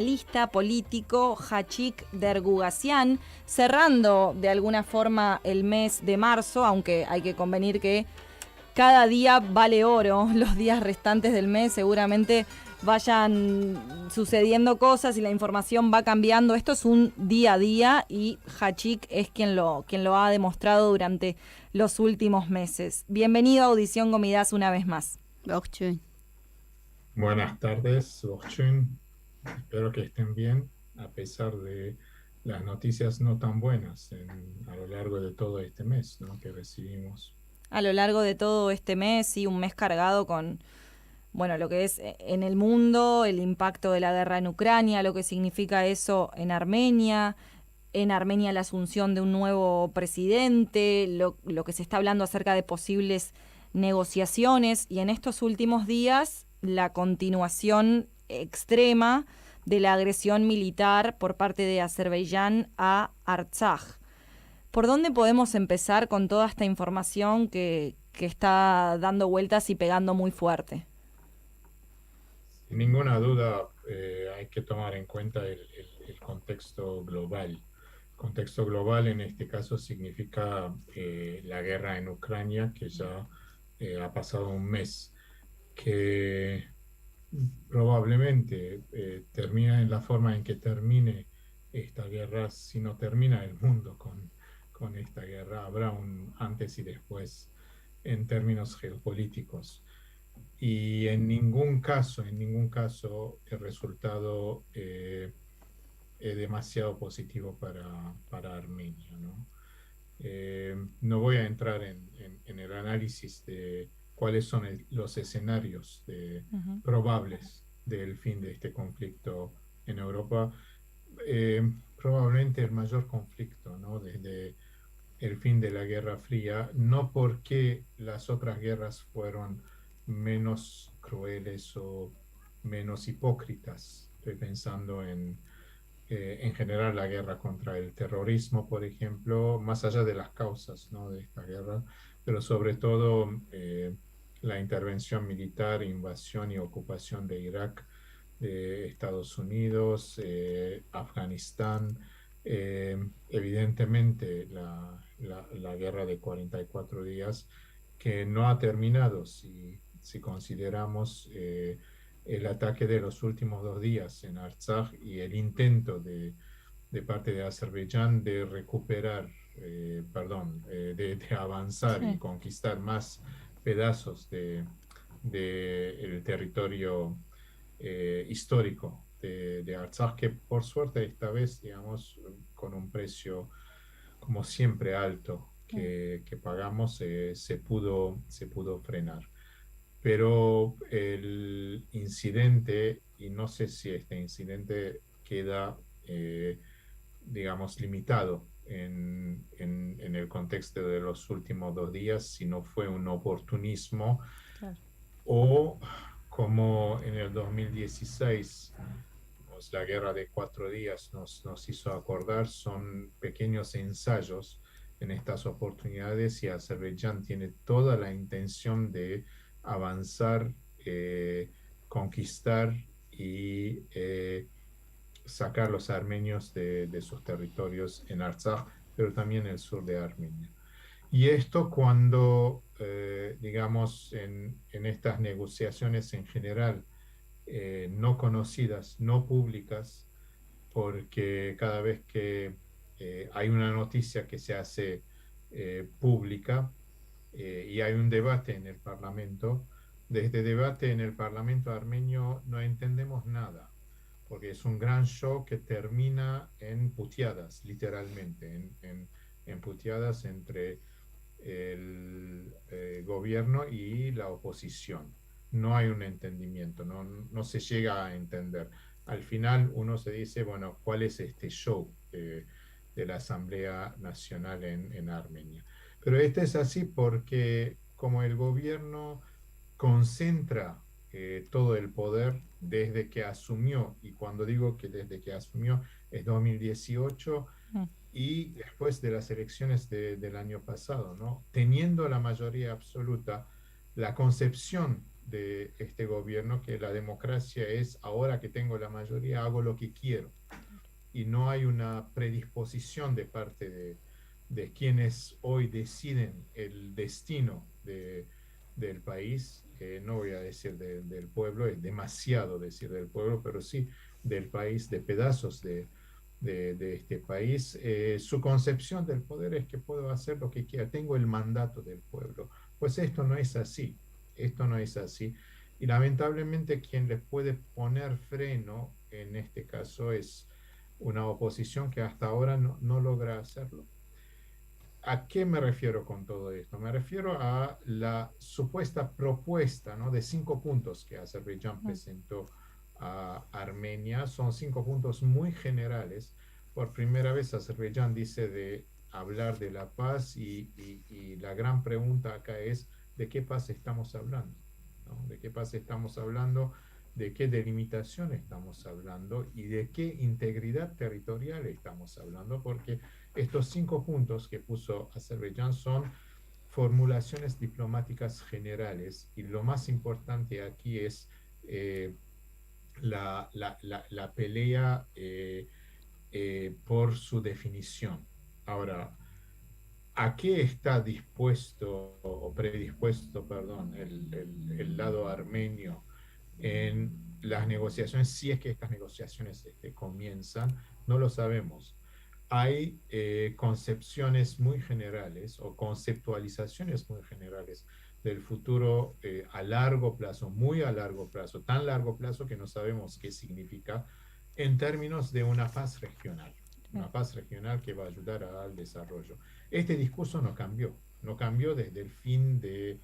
Lista político Hachik Dergugasyan, cerrando de alguna forma el mes de marzo, aunque hay que convenir que cada día vale oro, los días restantes del mes seguramente vayan sucediendo cosas y la información va cambiando. Esto es un día a día y Hachik es quien lo ha demostrado durante los últimos meses. Bienvenido a Audición Gomidas una vez más. Buenas tardes, Bochun. Espero que estén bien, a pesar de las noticias no tan buenas a lo largo de todo este mes, ¿no?, que recibimos. A lo largo de todo este mes, sí, un mes cargado con, bueno, lo que es en el mundo, el impacto de la guerra en Ucrania, lo que significa eso en Armenia la asunción de un nuevo presidente, lo que se está hablando acerca de posibles negociaciones y en estos últimos días la continuación extrema de la agresión militar por parte de Azerbaiyán a Artsaj. ¿Por dónde podemos empezar con toda esta información que está dando vueltas y pegando muy fuerte? Sin ninguna duda, hay que tomar en cuenta el contexto global. Contexto global en este caso significa la guerra en Ucrania, que ya ha pasado un mes, que probablemente termina en la forma en que termine esta guerra. Si no termina el mundo con esta guerra, habrá un antes y después en términos geopolíticos. Y en ningún caso el resultado es demasiado positivo para Armenia, ¿no? No voy a entrar en el análisis de cuáles son los escenarios Ujú. probables del fin de este conflicto en Europa. Probablemente el mayor conflicto, ¿no?, desde el fin de la Guerra Fría, no porque las otras guerras fueron menos crueles o menos hipócritas. Estoy pensando en general la guerra contra el terrorismo, por ejemplo, más allá de las causas, ¿no?, de esta guerra, pero sobre todo la intervención militar, invasión y ocupación de Irak, de Estados Unidos, Afganistán, evidentemente la guerra de 44 días que no ha terminado si consideramos el ataque de los últimos 2 días en Artsaj y el intento de parte de Azerbaiyán de recuperar, perdón, de avanzar y Sí. conquistar más pedazos el territorio histórico de Artsaj, que por suerte esta vez, digamos, con un precio como siempre alto que pagamos, se pudo frenar. Pero el incidente, y no sé si este incidente queda, digamos, limitado en el contexto de los últimos 2 días, si no fue un oportunismo Claro. o como en el 2016, pues, la guerra de 4 días nos hizo acordar, son pequeños ensayos en estas oportunidades y Azerbaiyán tiene toda la intención de avanzar, conquistar y sacar los armenios de sus territorios en Artsaj, pero también el sur de Armenia. Y esto cuando, digamos, en estas negociaciones en general, no conocidas, no públicas, porque cada vez que hay una noticia que se hace pública y hay un debate en el Parlamento, desde debate en el Parlamento armenio no entendemos nada, porque es un gran show que termina en puteadas, literalmente, en puteadas entre el gobierno y la oposición. No hay un entendimiento, no se llega a entender. Al final uno se dice, bueno, ¿cuál es este show de la Asamblea Nacional en Armenia? Pero este es así porque como el gobierno concentra todo el poder desde que asumió, y cuando digo que desde que asumió es 2018, Mm. y después de las elecciones del año pasado, ¿no? Teniendo la mayoría absoluta, la concepción de este gobierno que la democracia es ahora que tengo la mayoría, hago lo que quiero y no hay una predisposición de parte de quienes hoy deciden el destino del país, no voy a decir del pueblo, es demasiado decir del pueblo, pero sí del país, de pedazos de este país. Su concepción del poder es que puedo hacer lo que quiera, tengo el mandato del pueblo. Pues esto no es así, esto no es así. Y lamentablemente quien les puede poner freno en este caso es una oposición que hasta ahora no logra hacerlo. ¿A qué me refiero con todo esto? Me refiero a la supuesta propuesta, ¿no?, de 5 puntos que Azerbaiyán presentó a Armenia. Son 5 puntos muy generales. Por primera vez Azerbaiyán dice de hablar de la paz y la gran pregunta acá es ¿de qué paz estamos hablando? ¿No? ¿De qué paz estamos hablando? ¿De qué delimitación estamos hablando? ¿Y de qué integridad territorial estamos hablando? Porque estos 5 puntos que puso Azerbaiyán son formulaciones diplomáticas generales y lo más importante aquí es eh, la pelea por su definición. Ahora, ¿a qué está dispuesto o predispuesto, perdón, el lado armenio en las negociaciones? Si es que estas negociaciones comienzan, no lo sabemos. Hay concepciones muy generales o conceptualizaciones muy generales del futuro a largo plazo, muy a largo plazo, tan largo plazo que no sabemos qué significa en términos de una paz regional que va a ayudar al desarrollo. Este discurso no cambió, no cambió desde el fin de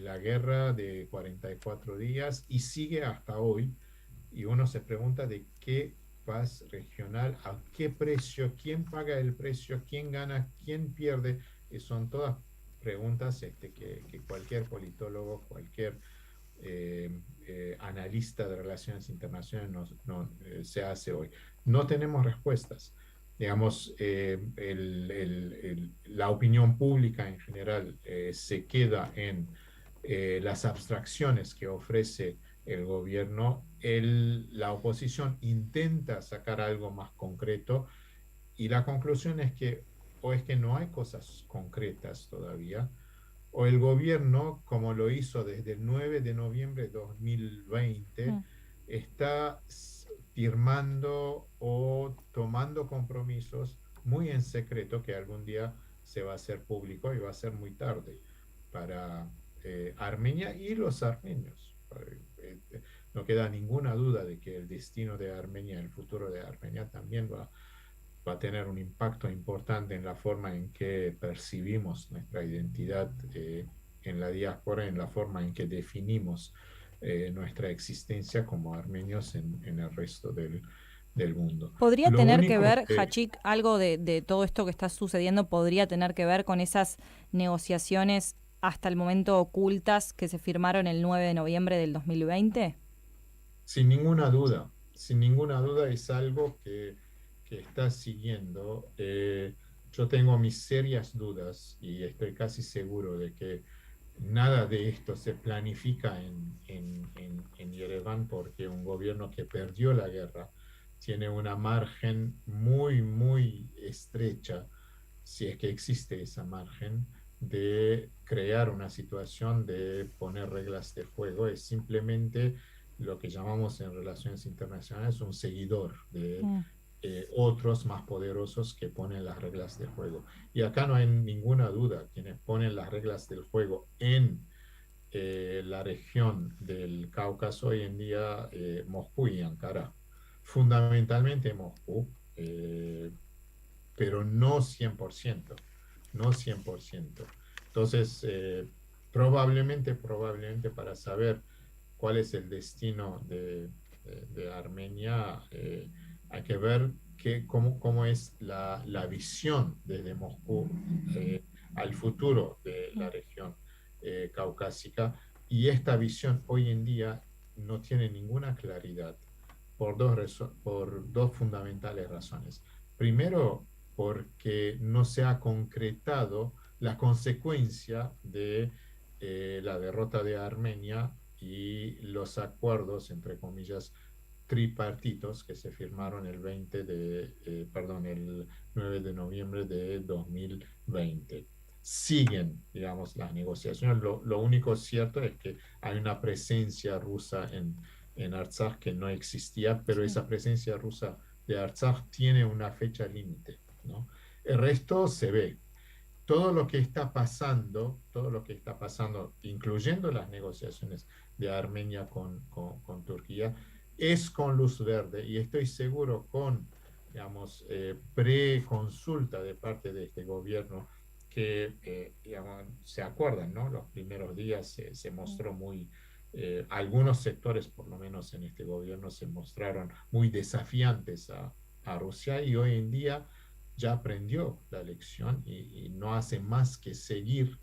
la guerra de 44 días y sigue hasta hoy. Y uno se pregunta de qué paz regional, a qué precio, quién paga el precio, quién gana, quién pierde. Son todas preguntas que cualquier politólogo, cualquier analista de relaciones internacionales se hace hoy. No tenemos respuestas. Digamos, la opinión pública en general se queda en las abstracciones que ofrece el gobierno. La oposición intenta sacar algo más concreto y la conclusión es que o es que no hay cosas concretas todavía, o el gobierno, como lo hizo desde el 9 de noviembre de 2020, Mm. está firmando o tomando compromisos muy en secreto que algún día se va a hacer público y va a ser muy tarde para Armenia y los armenios. No queda ninguna duda de que el destino de Armenia, el futuro de Armenia también va a tener un impacto importante en la forma en que percibimos nuestra identidad en la diáspora, en la forma en que definimos nuestra existencia como armenios en el resto del mundo. ¿Podría Lo tener que único ver, que, Hachik, algo de todo esto que está sucediendo, podría tener que ver con esas negociaciones hasta el momento ocultas que se firmaron el 9 de noviembre del 2020? sin ninguna duda es algo que está siguiendo. Yo tengo mis serias dudas y estoy casi seguro de que nada de esto se planifica en Yerevan porque un gobierno que perdió la guerra tiene una margen muy, muy estrecha, si es que existe esa margen, de crear una situación de poner reglas de juego. Es simplemente lo que llamamos en relaciones internacionales un seguidor de Mm. otros más poderosos que ponen las reglas de juego. Y acá no hay ninguna duda, quienes ponen las reglas del juego en la región del Cáucaso hoy en día, Moscú y Ankara. Fundamentalmente Moscú, pero no 100%, no 100%. Entonces, probablemente para saber cuál es el destino de Armenia, hay que ver cómo es la visión desde Moscú al futuro de la región caucásica. Y esta visión hoy en día no tiene ninguna claridad por dos fundamentales razones. Primero, porque no se ha concretado la consecuencia de la derrota de Armenia y los acuerdos, entre comillas, tripartitos que se firmaron el 9 de noviembre de 2020. Siguen, digamos, las negociaciones. Lo único cierto es que hay una presencia rusa en Artsaj que no existía, pero Sí. esa presencia rusa de Artsaj tiene una fecha límite, ¿no? El resto se ve. Todo lo que está pasando, todo lo que está pasando, incluyendo las negociaciones de Armenia con Turquía, es con luz verde y estoy seguro con, digamos, preconsulta de parte de este gobierno que, digamos, se acuerdan, ¿no? Los primeros días se mostró muy, algunos sectores, por lo menos en este gobierno, se mostraron muy desafiantes a Rusia y hoy en día ya aprendió la lección y no hace más que seguir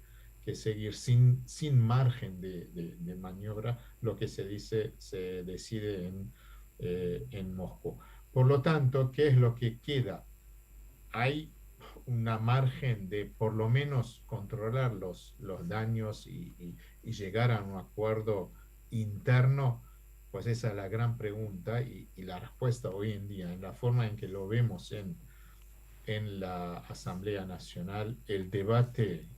sin margen de maniobra lo que se dice, se decide en Moscú. Por lo tanto, ¿qué es lo que queda? Hay una margen de por lo menos controlar los daños y llegar a un acuerdo interno, pues esa es la gran pregunta y la respuesta hoy en día, en la forma en que lo vemos en la Asamblea Nacional, el debate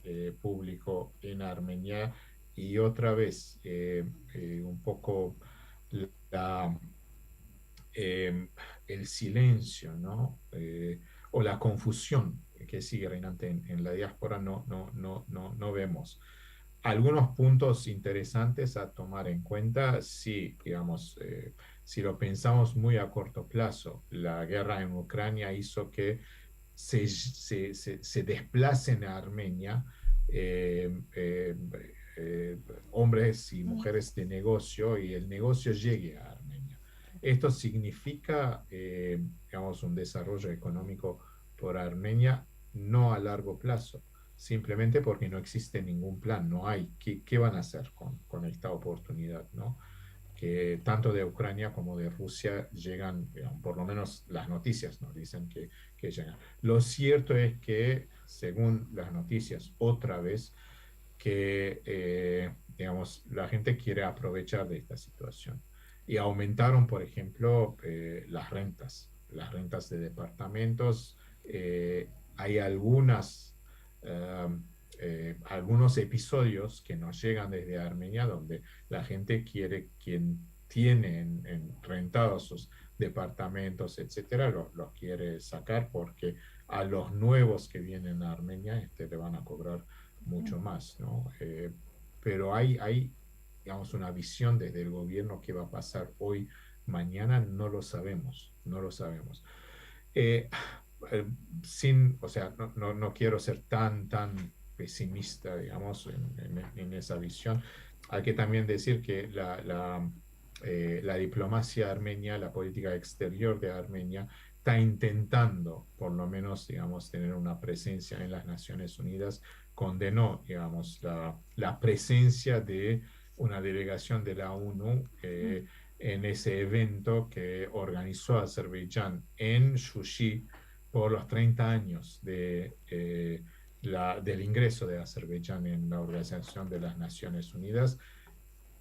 público en Armenia y otra vez un poco la, eh, el silencio, ¿no? O la confusión que sigue reinante en la diáspora, no vemos. Algunos puntos interesantes a tomar en cuenta, si, digamos, si lo pensamos muy a corto plazo, la guerra en Ucrania hizo que se desplacen a Armenia eh, eh, eh, hombres y Mm. mujeres de negocio y el negocio llegue a Armenia. Esto significa, digamos, un desarrollo económico por Armenia, no a largo plazo, simplemente porque no existe ningún plan, no hay. ¿Qué van a hacer con esta oportunidad, ¿no? Que tanto de Ucrania como de Rusia llegan, digamos, por lo menos las noticias nos dicen que llegan. Lo cierto es que, según las noticias, otra vez, que, digamos, la gente quiere aprovechar de esta situación. Y aumentaron, por ejemplo, las rentas de departamentos. Hay algunos episodios que nos llegan desde Armenia donde la gente quiere, quien tiene rentados sus departamentos, etcétera, los quiere sacar porque a los nuevos que vienen a Armenia le van a cobrar mucho más, ¿no? Pero digamos, una visión desde el gobierno que va a pasar hoy, mañana, no lo sabemos, no lo sabemos. Eh, eh, o sea, no quiero ser tan pesimista, digamos, en esa visión. Hay que también decir que la diplomacia armenia, la política exterior de Armenia, está intentando, por lo menos, digamos, tener una presencia en las Naciones Unidas. Condenó, digamos, la presencia de una delegación de la ONU en ese evento que organizó Azerbaiyán en Shushi por los 30 años del ingreso de Azerbaiyán en la Organización de las Naciones Unidas.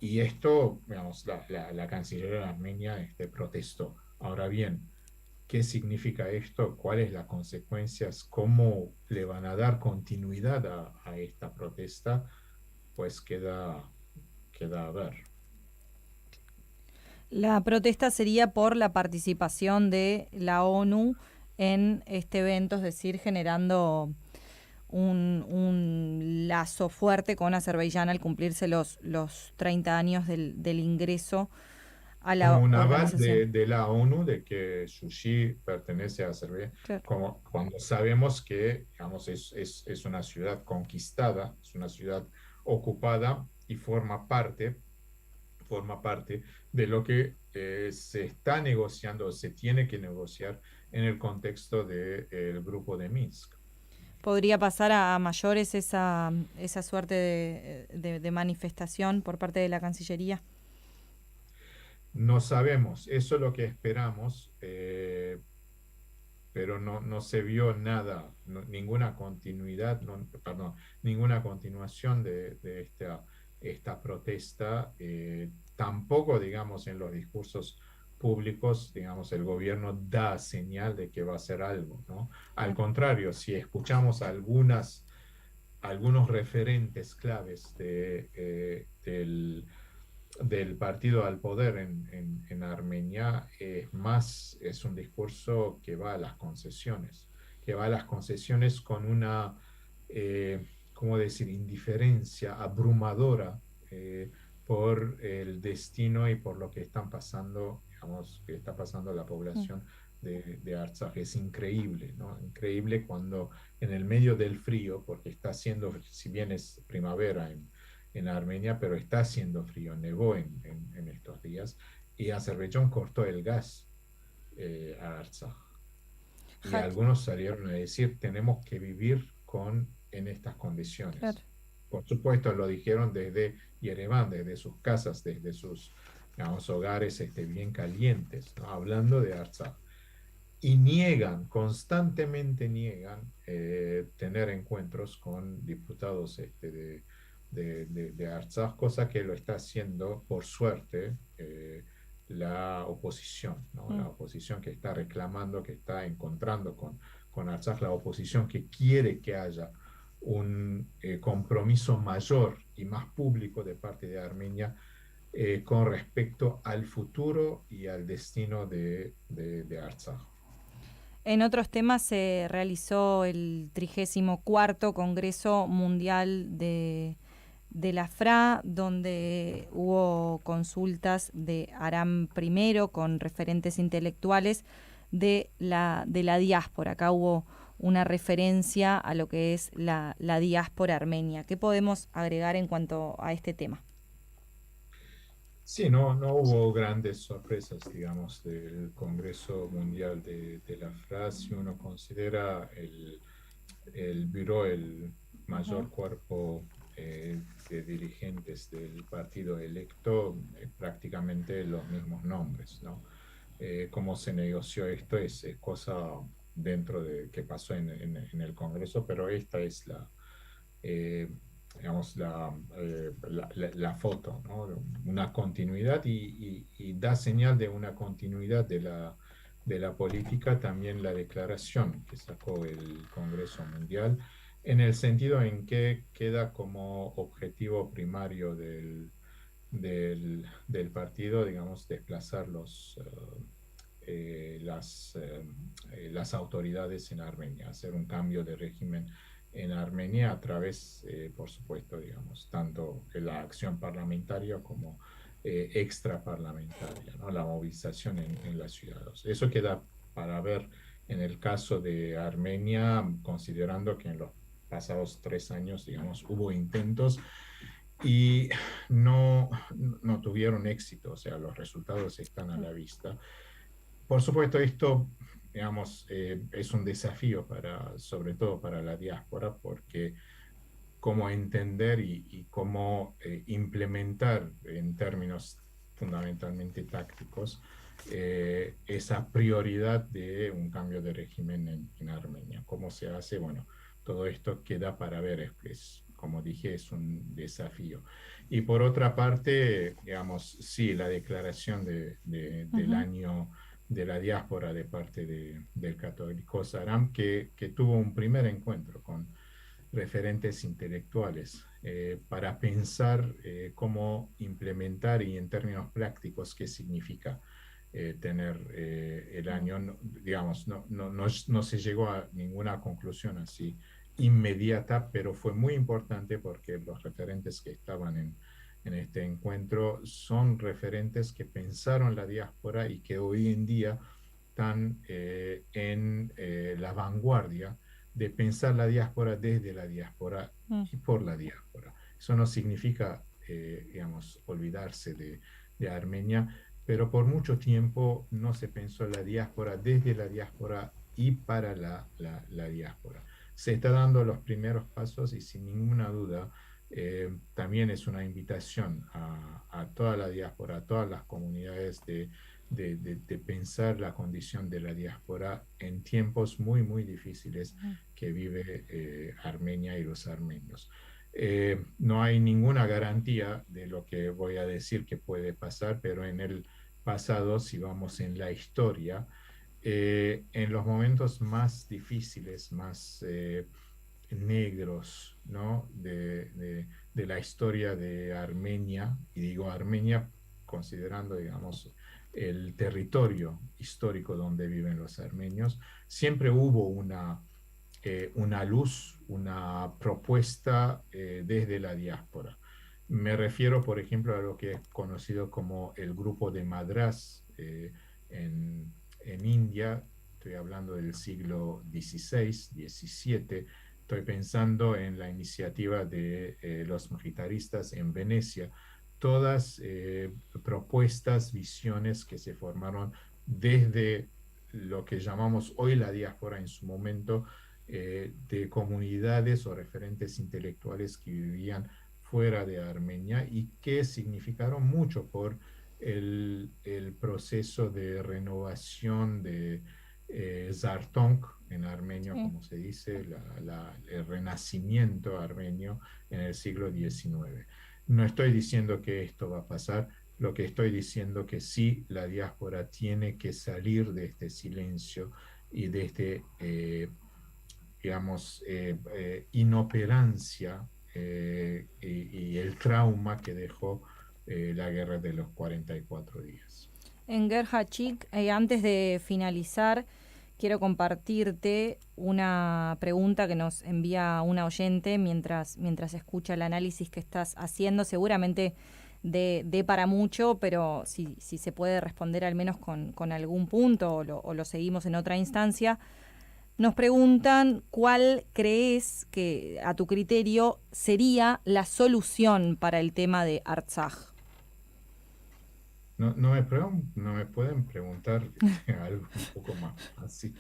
Y esto, digamos, la canciller armenia protestó. Ahora bien, ¿qué significa esto? ¿Cuáles las consecuencias? ¿Cómo le van a dar continuidad a esta protesta? Pues queda a ver. La protesta sería por la participación de la ONU en este evento, es decir, generando un lazo fuerte con Azerbaiyán al cumplirse los 30 años del ingreso a Como la un aval organización. de la ONU de que Sushi pertenece a Serbia, Claro. como cuando sabemos que, digamos, es una ciudad conquistada, es una ciudad ocupada y forma parte de lo que se está negociando, se tiene que negociar en el contexto del grupo de Minsk. ¿Podría pasar a mayores esa suerte de manifestación por parte de la Cancillería? No sabemos, eso es lo que esperamos, pero no se vio nada, ninguna continuidad, perdón, ninguna continuación esta protesta. Tampoco, digamos, en los discursos públicos, digamos, el gobierno da señal de que va a hacer algo, ¿no? Al Claro. contrario, si escuchamos algunos referentes claves del partido al poder en Armenia, más es un discurso que va a las concesiones, que va a las concesiones con una, ¿cómo decir?, indiferencia abrumadora por el destino y por lo que están pasando, digamos, que está pasando la Mm. población de Artsaj. Es increíble, ¿no? Increíble cuando en el medio del frío, porque está haciendo, si bien es primavera en Armenia, pero está haciendo frío, nevó en estos días, y Azerbaiyán cortó el gas a Artsaj. Y Ja- algunos salieron a decir, tenemos que vivir en estas claro. condiciones. Por supuesto, lo dijeron desde Yerevan, desde sus casas, desde sus, digamos, hogares bien calientes, ¿no? Hablando de Artsaj. Y niegan, constantemente niegan tener encuentros con diputados de Artsaj, cosa que lo está haciendo, por suerte, la oposición, ¿no? Mm. La oposición que está reclamando, que está encontrando con Artsaj, la oposición que quiere que haya un compromiso mayor y más público de parte de Armenia con respecto al futuro y al destino de Artsaj. En otros temas se realizó el 34 Congreso Mundial de la FRA, donde hubo consultas de Aram primero con referentes intelectuales de la diáspora. Acá hubo una referencia a lo que es la diáspora armenia. ¿Qué podemos agregar en cuanto a este tema? Sí, no hubo grandes sorpresas, digamos, del Congreso Mundial de la FRA. Si uno considera el Bureau, el Ujú. mayor cuerpo de dirigentes del partido electo, prácticamente los mismos nombres, ¿no? Cómo se negoció esto es cosa dentro de que pasó en el Congreso, pero esta es eh, digamos, la foto, ¿no? Una continuidad y da señal de una continuidad de la política también la declaración que sacó el Congreso Mundial, en el sentido en que queda como objetivo primario del partido, digamos, desplazar las autoridades en Armenia, hacer un cambio de régimen en Armenia a través, por supuesto, digamos, tanto de la acción parlamentaria como extraparlamentaria, ¿no? La movilización en las ciudades. Eso queda para ver en el caso de Armenia, considerando que en los pasados 3 años, digamos, hubo intentos y no tuvieron éxito, o sea, los resultados están a la vista. Por supuesto, esto, digamos, es un desafío sobre todo para la diáspora, porque cómo entender y cómo implementar en términos fundamentalmente tácticos esa prioridad de un cambio de régimen en Armenia. ¿Cómo se hace? Bueno, todo esto queda para ver, como dije, es un desafío. Y por otra parte, digamos, sí, la declaración del Ujú. año de la diáspora de parte del católico Saram, que tuvo un primer encuentro con referentes intelectuales para pensar cómo implementar y en términos prácticos qué significa tener el Mm. año. Digamos, no se llegó a ninguna conclusión así inmediata, pero fue muy importante porque los referentes que estaban en este encuentro son referentes que pensaron la diáspora y que hoy en día están en la vanguardia de pensar la diáspora desde la diáspora Mm. y por la diáspora. Eso no significa, digamos, olvidarse de Armenia, pero por mucho tiempo no se pensó la diáspora desde la diáspora y para la diáspora. Se está dando los primeros pasos y sin ninguna duda también es una invitación a toda la diáspora, a todas las comunidades de pensar la condición de la diáspora en tiempos muy, muy difíciles que vive Armenia y los armenios. No hay ninguna garantía de lo que voy a decir que puede pasar, pero en el pasado, si vamos en la historia, en los momentos más difíciles, más negros, ¿no? De la historia de Armenia, y digo Armenia considerando, digamos, el territorio histórico donde viven los armenios, siempre hubo una luz, una propuesta desde la diáspora. Me refiero, por ejemplo, a lo que es conocido como el grupo de Madrás en India. Estoy hablando del siglo XVI, XVII. Estoy pensando en la iniciativa de los militaristas en Venecia. Todas propuestas, visiones que se formaron desde lo que llamamos hoy la diáspora en su momento, de comunidades o referentes intelectuales que vivían fuera de Armenia y que significaron mucho por el proceso de renovación de Zártong en armenio, Sí. como se dice, el renacimiento armenio en el siglo XIX. No estoy diciendo que esto va a pasar, lo que estoy diciendo que sí, la diáspora tiene que salir de este silencio y de este, digamos, inoperancia y el trauma que dejó la guerra de los 44 días. En Gerha Chic, antes de finalizar, quiero compartirte una pregunta que nos envía una oyente mientras escucha el análisis que estás haciendo. Seguramente de para mucho, pero si se puede responder al menos con algún punto o lo seguimos en otra instancia. Nos preguntan cuál crees que, a tu criterio, sería la solución para el tema de Artsaj. No me pueden preguntar algo un poco más fácil.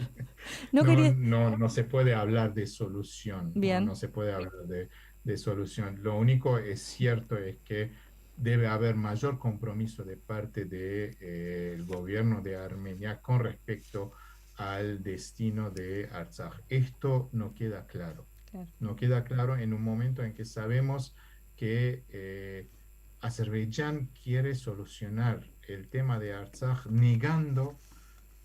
No No, quería... no, no se puede hablar de solución, no, Bien. no se puede hablar de solución. Lo único es cierto es que debe haber mayor compromiso de parte del gobierno de Armenia con respecto al destino de Artsaj. Esto no queda claro. Claro. No queda claro en un momento en que sabemos que Azerbaiyán quiere solucionar el tema de Artsaj negando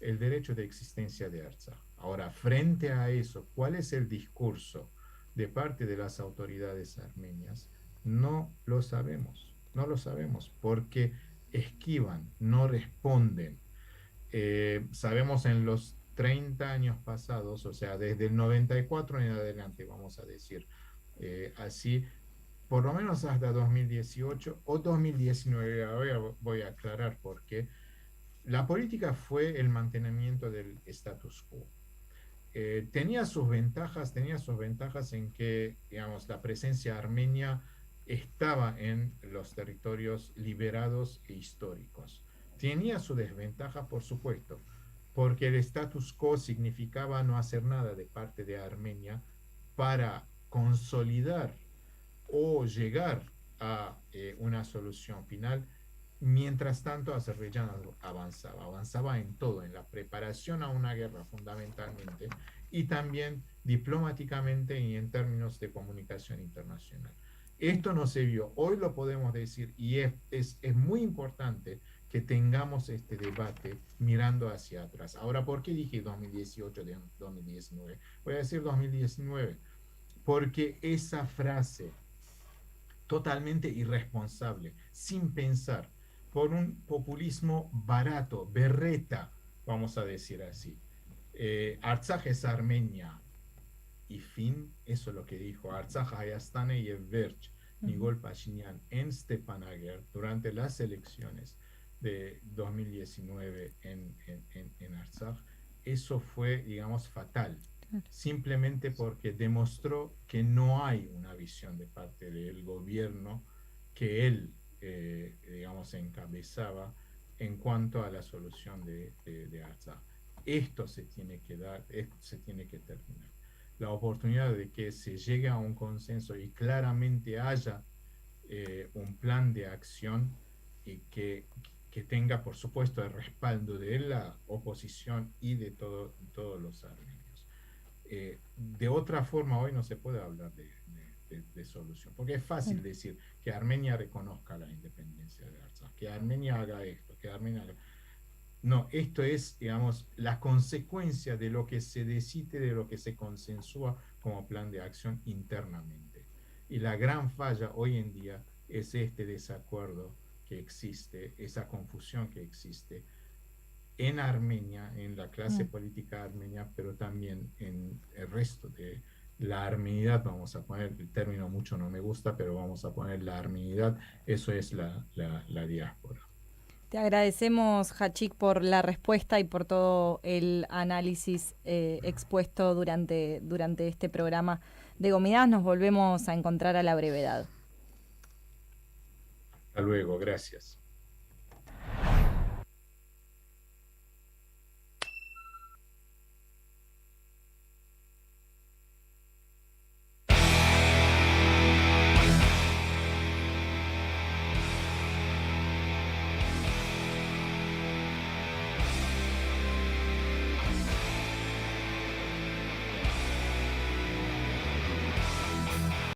el derecho de existencia de Artsaj. Ahora, frente a eso, ¿cuál es el discurso de parte de las autoridades armenias? No lo sabemos, no lo sabemos, porque esquivan, no responden. Sabemos en los 30 años pasados, o sea, desde el 94 en adelante, vamos a decir así, por lo menos hasta 2018 o 2019, ahora voy a aclarar por qué, la política fue el mantenimiento del status quo. Tenía sus ventajas en que, digamos, la presencia armenia estaba en los territorios liberados e históricos. Tenía su desventaja, por supuesto, porque el status quo significaba no hacer nada de parte de Armenia para consolidar o llegar a una solución final. Mientras tanto, Azerbaiyán avanzaba en todo, en la preparación a una guerra fundamentalmente, y también diplomáticamente y en términos de comunicación internacional. Sí. Esto no se vio, hoy lo podemos decir, y es muy importante que tengamos este debate mirando hacia atrás. Ahora, ¿por qué dije 2018 de 2019? Voy a decir 2019, porque esa frase totalmente irresponsable, sin pensar, por un populismo barato, berreta, vamos a decir así. Artsaj es Armenia, y fin, eso es lo que dijo Artsaj Hayastane y Everch, Ujú. Nigol Pashinyan en Stepanager durante las elecciones de 2019 en Artsaj. Eso fue, digamos, fatal, Claro. simplemente porque demostró que no hay una visión de parte del gobierno que él, digamos, encabezaba en cuanto a la solución de Artsaj. Esto se tiene que dar, esto se tiene que terminar. La oportunidad de que se llegue a un consenso y claramente haya un plan de acción y que tenga, por supuesto, el respaldo de la oposición y de todos los armenios. De otra forma, hoy no se puede hablar de solución. Porque es fácil decir que Armenia reconozca la independencia de Artsaj, que Armenia haga esto, que Armenia haga... No, esto es, digamos, la consecuencia de lo que se decide, de lo que se consensúa como plan de acción internamente. Y la gran falla hoy en día es este desacuerdo que existe, esa confusión que existe en Armenia, en la clase Mm. política armenia, pero también en el resto de la armenidad, vamos a poner, el término mucho no me gusta, pero vamos a poner la armenidad, eso es la diáspora. Te agradecemos, Hachik, por la respuesta y por todo el análisis expuesto durante este programa de Gomidas. Nos volvemos a encontrar a la brevedad. Hasta luego, gracias.